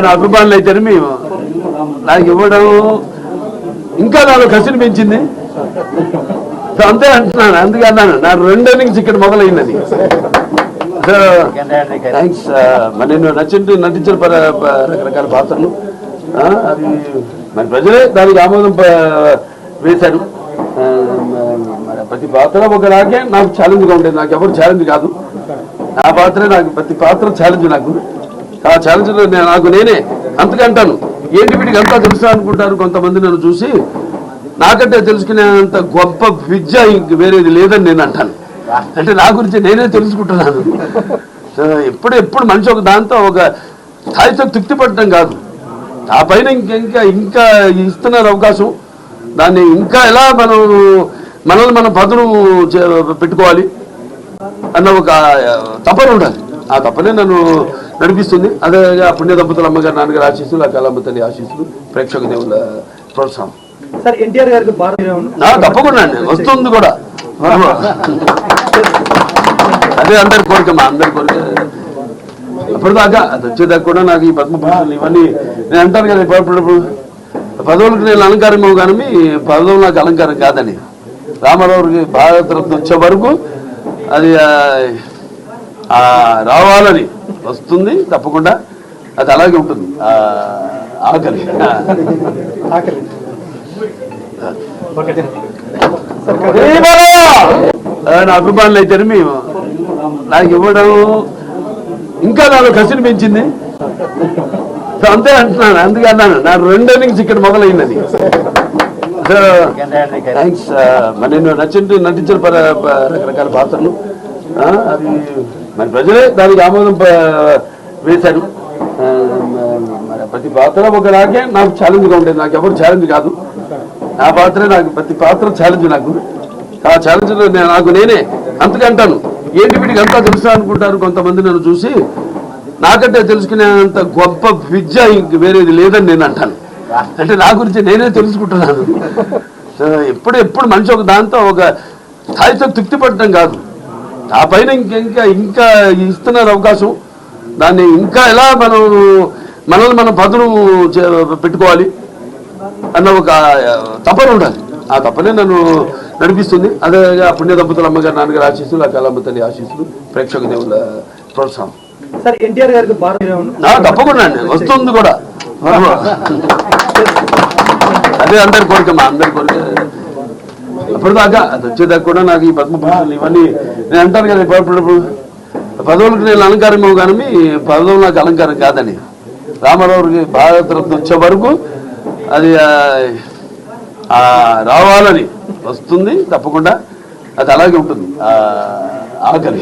నా అభిమానులు అయితే మేము నాకు ఇవ్వడం ఇంకా నాలో కసిని పెంచింది. అంతే అంటున్నాను, అందుకే అన్నాను నా 2 innings ఇక్కడ మొదలైందని. So thanks. నేను నటించిన రకరకాల పాత్రలు అది మరి ప్రజలే దానికి ఆమోదం వేశారు. ప్రతి పాత్ర ఒకలాగే నాకు ఛాలెంజ్గా ఉండేది. నాకు ఎవరు ఛాలెంజ్ కాదు, నా పాత్రే నాకు. ప్రతి పాత్ర ఛాలెంజ్ నాకు. ఆ ఛాలెంజ్లో నాకు నేనే అంతకంటాను. ఏంటి వీటికి అంతా తెలుసా అనుకుంటారు కొంతమంది నన్ను చూసి. నాకంటే తెలుసుకునేంత గొప్ప విద్య ఇంక వేరేది లేదని నేను అంటాను. అంటే నా గురించి నేనే తెలుసుకుంటున్నాను. ఎప్పుడు మనిషి ఒక దాంతో ఒక స్థాయితో తృప్తి పడటం కాదు, ఆ పైన ఇంకా ఇస్తున్నారు అవకాశం. దాన్ని ఇంకా ఎలా మనల్ని మనం పదును పెట్టుకోవాలి అన్న ఒక తపన ఉండాలి. ఆ తపనే నన్ను నడిపిస్తుంది. అదే ఆ పుణ్య దంపతుల అమ్మగారు నాన్నగారు ఆశీస్సులు, ఆ కళమ్మ తల్లి ఆశీస్సులు, ప్రేక్షక దేవుళ్ళ ప్రోత్సాహం. సార్ ఎన్టీఆర్ గారికి తప్పకుండా అండి వస్తుంది కూడా. అదే అందరి కోరిక, మా అందరి కోరిక. అప్పటిదాకా అది వచ్చేదాకా కూడా నాకు ఈ పద్మభూషణలు ఇవన్నీ నేను అంటాను కదా, ఇప్పుడు పదవులకు నేను అలంకారం కానీ పదవులు నాకు అలంకారం కాదని. రామారావుకి భారతరత్న వచ్చే వరకు అది రావాలని వస్తుంది తప్పకుండా. అది అలాగే ఉంటుంది. ఆకలి నా అభిమానులు అయితే మేము నాకు ఇవ్వడం ఇంకా నాలో కసిని పెంచింది. అంతే అంటున్నాను, అందుకే అన్నాను నా 2 innings ఇక్కడ మొదలైందని. So thanks. నేను నటించిన రకరకాల పాత్రలు అది మరి ప్రజలే దానికి ఆమోదం వేశారు. ప్రతి పాత్ర ఒకలాగే నాకు ఛాలెంజ్గా ఉండేది. నాకు ఎవరు ఛాలెంజ్ కాదు, నా పాత్రే నాకు. ప్రతి పాత్ర ఛాలెంజ్ నాకు. ఆ ఛాలెంజ్లో నాకు నేనే అంతకంటాను. ఏంటి వీటికి అంతా తెలుసా అనుకుంటారు కొంతమంది నన్ను చూసి. నాకంటే తెలుసుకునేంత గొప్ప విద్య ఇంక వేరేది లేదని నేను అంటాను. అంటే నా గురించి నేనే తెలుసుకుంటున్నాను. ఎప్పుడు మనిషి ఒక దాంతో ఒక స్థాయితో తృప్తి పడటం కాదు, ఆ పైన ఇంకా ఇస్తున్నారు అవకాశం. దాన్ని ఇంకా ఎలా మనల్ని మనం పదును పెట్టుకోవాలి అన్న ఒక తపన ఉండాలి. ఆ తపనే నన్ను నడిపిస్తుంది. అదే ఆ పుణ్య దంపతుల అమ్మగారు నాన్నగారు ఆశీస్సులు, ఆ కళమ్మ తల్లి ఆశీస్సులు, ప్రేక్షక దేవుళ్ళ ప్రోత్సాహం. సార్ ఎన్టీఆర్ గారికి తప్పకుండా అండి వస్తుంది కూడా. అదే అందరి కోరిక, మా అందరి కోరిక. అప్పటిదాకా అది వచ్చేదాకా కూడా నాకు ఈ పద్మభూషణలు ఇవన్నీ నేను అంటాను కదా, ఇప్పుడు పదవులకు నేను అలంకారం కానీ పదవులు నాకు అలంకారం కాదని. రామారావుకి భారతరత్న వచ్చే వరకు అది రావాలని వస్తుంది తప్పకుండా. అది అలాగే ఉంటుంది. ఆకలి